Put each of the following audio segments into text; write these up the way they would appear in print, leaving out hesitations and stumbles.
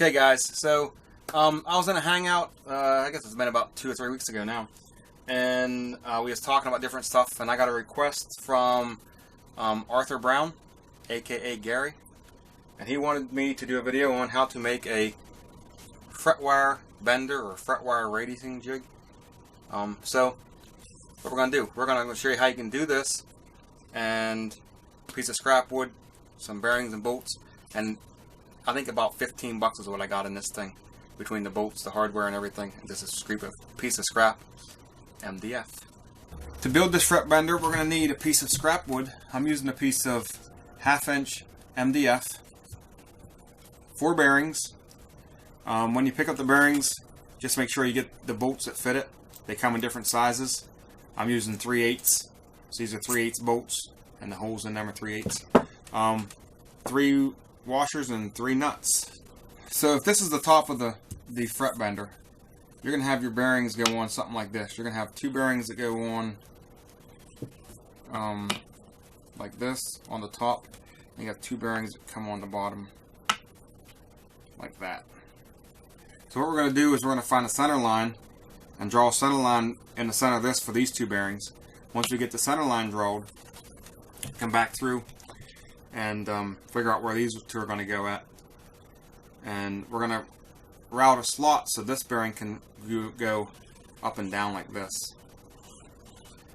Okay guys, so I was in a hangout, I guess it's been about 2 or 3 weeks ago now, and we was talking about different stuff, and I got a request from Arthur Brown, aka Gary, and he wanted me to do a video on how to make a fretwire bender or fretwire radiating jig. So what we're going to do, we're going to show you how you can do this, and a piece of scrap wood, some bearings and bolts, and I think about 15 bucks is what I got in this thing, between the bolts, the hardware, and everything. And this is a piece of scrap MDF. To build this fret bender, we're going to need a piece of scrap wood. I'm using a piece of 1/2 inch MDF, 4 bearings. When you pick up the bearings, just make sure you get the bolts that fit it. They come in different sizes. I'm using 3/8. So these are 3/8 bolts, and the holes in them are 3/8. 3 washers and 3 nuts. So if this is the top of the fret bender, you're going to have your bearings go on something like this. You're going to have 2 bearings that go on like this on the top, and you have 2 bearings that come on the bottom like that. So what we're going to do is we're going to find a center line and draw a center line in the center of this for these 2 bearings. Once we get the center line drawn, come back through and figure out where these 2 are going to go at. And we're going to route a slot so this bearing can go up and down like this.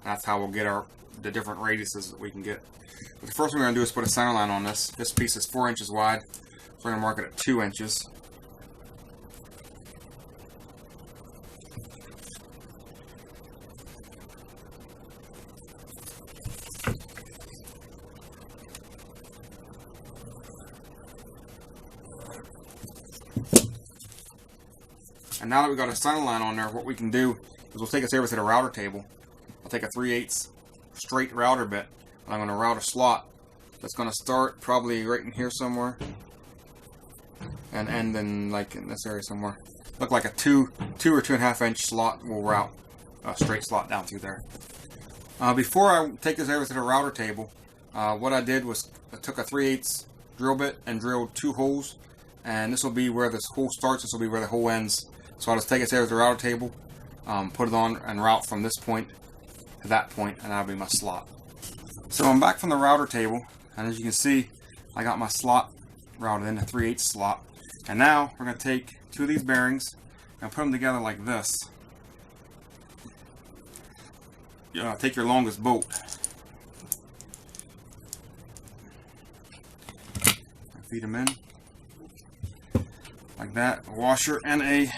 That's how we'll get the different radiuses that we can get. But the first thing we're going to do is put a center line on this. This piece is 4 inches wide, so we're going to mark it at 2 inches. And now that we've got a center line on there, what we can do is we'll take this over to the router table. I'll take a 3/8 straight router bit, and I'm going to route a slot that's going to start probably right in here somewhere and end in like in this area somewhere. Look like a 2 or 2.5 inch slot will route a straight slot down through there. Before I take this over to the router table, what I did was I took a 3/8 drill bit and drilled 2 holes, and this will be where this hole starts, this will be where the hole ends. So I'll just take it over to the router table, put it on and route from this point to that point, and that'll be my slot. So I'm back from the router table, and as you can see, I got my slot routed in the 3/8 slot. And now we're going to take 2 of these bearings and put them together like this. Take your longest bolt. Feed them in like that. A washer and a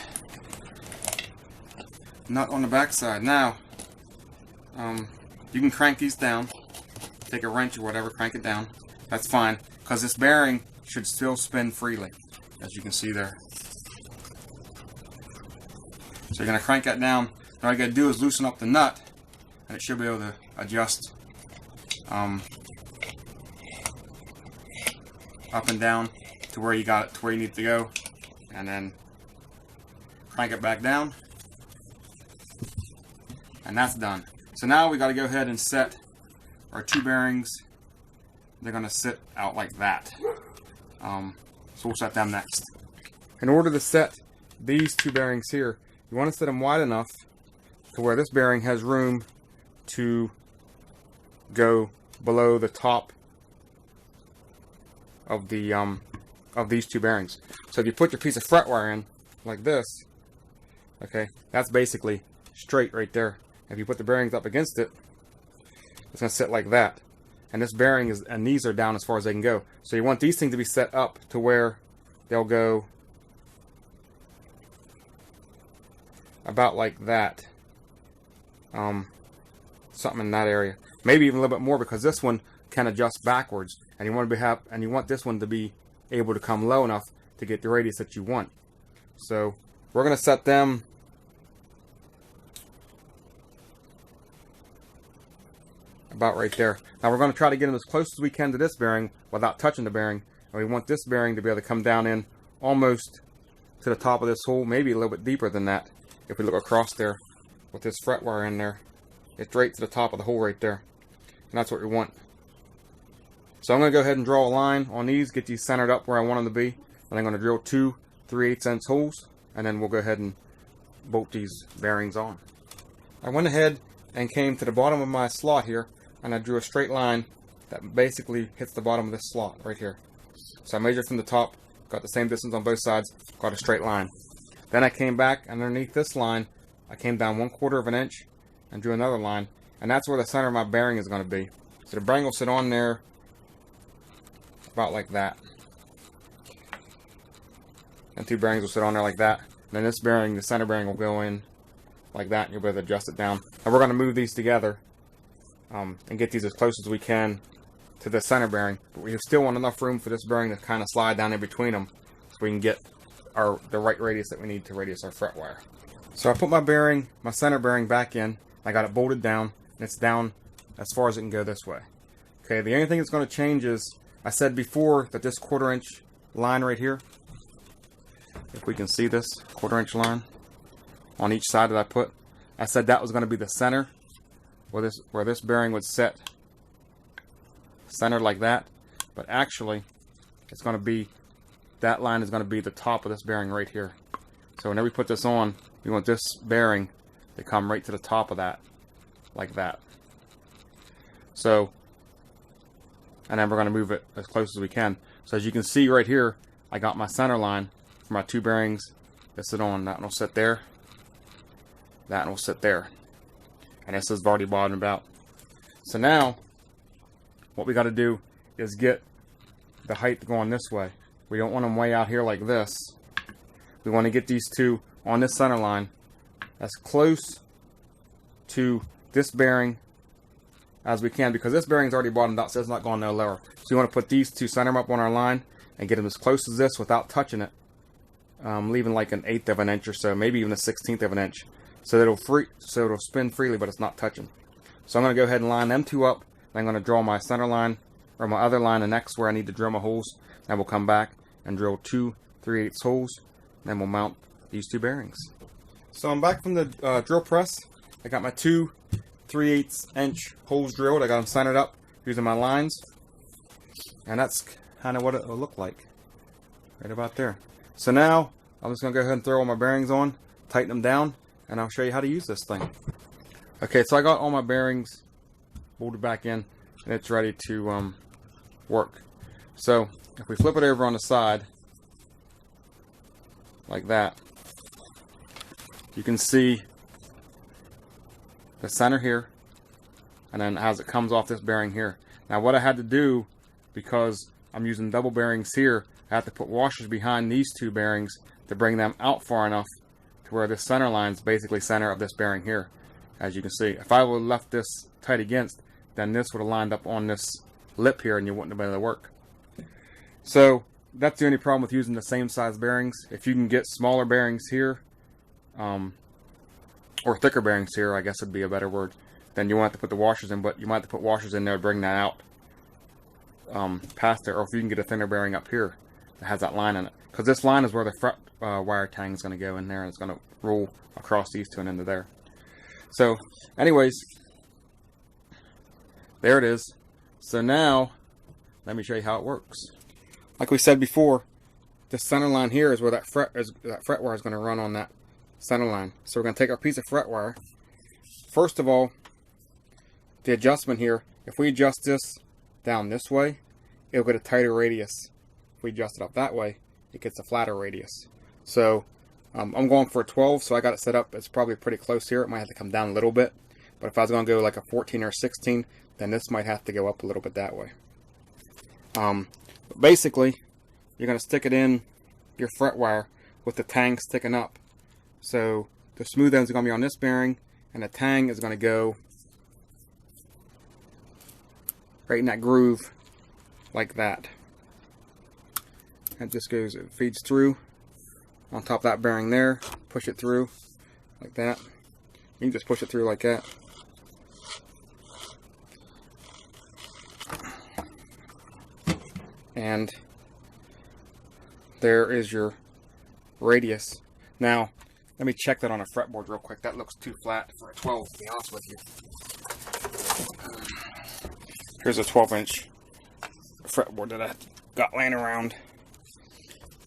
nut on the back side. Now you can crank these down, take a wrench or whatever, crank it down. That's fine, because this bearing should still spin freely, as you can see there. So you're going to crank that down. Now all you got to do is loosen up the nut, and it should be able to adjust up and down to where you got it, to where you need to go, and then crank it back down, and that's done. So now we got to go ahead and set our 2 bearings. They're going to sit out like that. So we'll set them next. In order to set these 2 bearings here, you want to set them wide enough to where this bearing has room to go below the top of the of these 2 bearings. So if you put your piece of fret wire in like this, okay, that's basically straight right there. If you put the bearings up against it, it's going to sit like that. And this bearing is, and these are down as far as they can go. So you want these things to be set up to where they'll go about like that. Something in that area. Maybe even a little bit more, because this one can adjust backwards, and you want to have, and you want this one to be able to come low enough to get the radius that you want. So we're going to set them about right there. Now we're going to try to get them as close as we can to this bearing without touching the bearing. And we want this bearing to be able to come down in almost to the top of this hole, maybe a little bit deeper than that. If we look across there with this fret wire in there, it's right to the top of the hole right there. And that's what we want. So I'm going to go ahead and draw a line on these, get these centered up where I want them to be. And I'm going to drill 2 3/8" holes, and then we'll go ahead and bolt these bearings on. I went ahead and came to the bottom of my slot here, and I drew a straight line that basically hits the bottom of this slot right here. So I measured from the top, got the same distance on both sides, got a straight line. Then I came back, and underneath this line, I came down 1/4 of an inch and drew another line, and that's where the center of my bearing is going to be. So the bearing will sit on there about like that. And 2 bearings will sit on there like that. And then this bearing, the center bearing, will go in like that, and you'll be able to adjust it down. And we're going to move these together and get these as close as we can to the center bearing. But we still want enough room for this bearing to kind of slide down in between them so we can get the right radius that we need to radius our fret wire. So I put my bearing, my center bearing back in. I got it bolted down, and it's down as far as it can go this way. Okay, the only thing that's going to change is, I said before that this 1/4 inch line right here, if we can see this 1/4 inch line on each side that I put, I said that was going to be the center where this bearing would set centered like that. But actually, it's going to be, that line is going to be the top of this bearing right here. So whenever we put this on, we want this bearing to come right to the top of that, like that. So, and then we're going to move it as close as we can. So as you can see right here, I got my center line for my 2 bearings that sit on. That one will sit there. That one will sit there. And this is already bottomed out. So now, what we got to do is get the height going this way. We don't want them way out here like this. We want to get these 2 on this center line as close to this bearing as we can, because this bearing's already bottomed out, so it's not going no lower. So you want to put these 2, center them up on our line, and get them as close as this without touching it, leaving like an 1/8 of an inch or so, maybe even a 1/16 of an inch, so that it'll spin freely, but it's not touching. So I'm going to go ahead and line them 2 up. And I'm going to draw my center line, or my other line, the next where I need to drill my holes. Then we'll come back and drill 2 3/8 holes. Then we'll mount these 2 bearings. So I'm back from the drill press. I got my 2 3/8 inch holes drilled. I got them centered up using my lines. And that's kind of what it will look like. Right about there. So now, I'm just going to go ahead and throw all my bearings on, tighten them down, and I'll show you how to use this thing. Okay, so I got all my bearings bolted back in, and it's ready to work. So, if we flip it over on the side, like that, you can see the center here, and then as it comes off this bearing here. Now what I had to do, because I'm using double bearings here, I have to put washers behind these 2 bearings to bring them out far enough to where this center line is basically center of this bearing here. As you can see, if I would have left this tight against, then this would have lined up on this lip here and you wouldn't have been able to work. So that's the only problem with using the same size bearings. If you can get smaller bearings here, or thicker bearings here, I guess would be a better word, then you won't have to put the washers in, but you might have to put washers in there to bring that out past there. Or if you can get a thinner bearing up here that has that line in it, because this line is where the fret wire tang is going to go in there, and it's going to roll across these 2 and into there. So anyways, there it is. So now let me show you how it works. Like we said before, the center line here is where that fret wire is going to run on that center line. So we're going to take our piece of fret wire. First of all, the adjustment here, if we adjust this down this way, it'll get a tighter radius. If we adjust it up that way, it gets a flatter radius. So I'm going for a 12, so I got it set up. It's probably pretty close here. It might have to come down a little bit. But if I was going to go like a 14 or 16, then this might have to go up a little bit that way. But basically, you're going to stick it in your fret wire with the tang sticking up. So the smooth ends are going to be on this bearing, and the tang is going to go right in that groove like that. It just goes, it feeds through on top of that bearing there. Push it through like that. You can just push it through like that. And there is your radius. Now, let me check that on a fretboard real quick. That looks too flat for a 12, to be honest with you. Here's a 12-inch fretboard that I got laying around.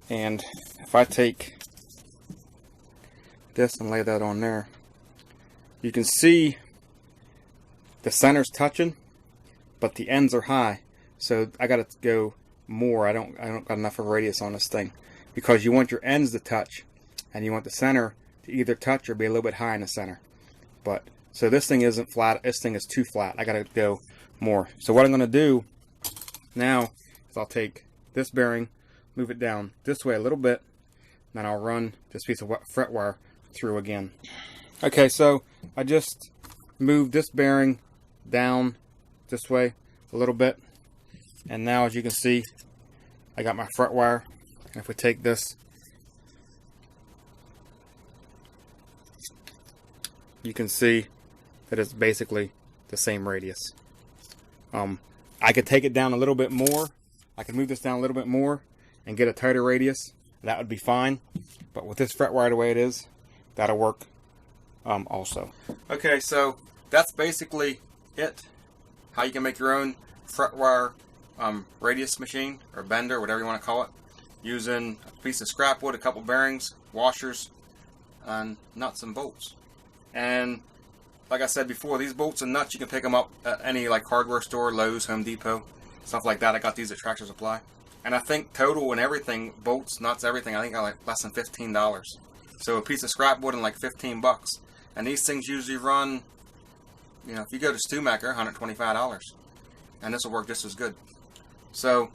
And if I take this and lay that on there, you can see the center's touching, but the ends are high. So I got to go more. I don't got enough of a radius on this thing, because you want your ends to touch and you want the center to either touch or be a little bit high in the center. But so this thing isn't flat. This thing is too flat. I got to go more. So what I'm going to do now is I'll take this bearing, move it down this way a little bit, then I'll run this piece of fret wire through again. Okay, so I just moved this bearing down this way a little bit, and now as you can see, I got my fret wire. And if we take this, you can see that it's basically the same radius. I could take it down a little bit more. I could move this down a little bit more and get a tighter radius. That would be fine. But with this fret wire the way it is, that'll work also. Okay, so that's basically it. How you can make your own fret wire radius machine or bender, whatever you want to call it, using a piece of scrap wood, a couple bearings, washers, and nuts and bolts. And like I said before, these bolts and nuts, you can pick them up at any like hardware store, Lowe's, Home Depot, stuff like that. I got these at Tractor Supply. And I think total and everything, bolts, nuts, everything, I think I like less than $15. So a piece of scrap wood and like 15 bucks. And these things usually run, you know, if you go to Stumacher, $125. And this will work just as good. So,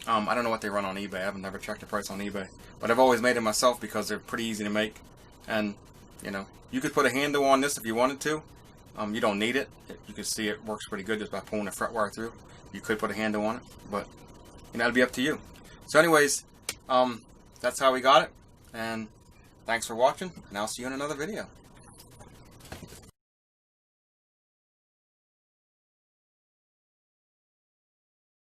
I don't know what they run on eBay. I've never checked the price on eBay. But I've always made them myself because they're pretty easy to make. And, you know, you could put a handle on this if you wanted to. You don't need it. You can see it works pretty good just by pulling the fret wire through. You could put a handle on it, but you know, it'll be up to you. So anyways, that's how we got it. And thanks for watching, and I'll see you in another video.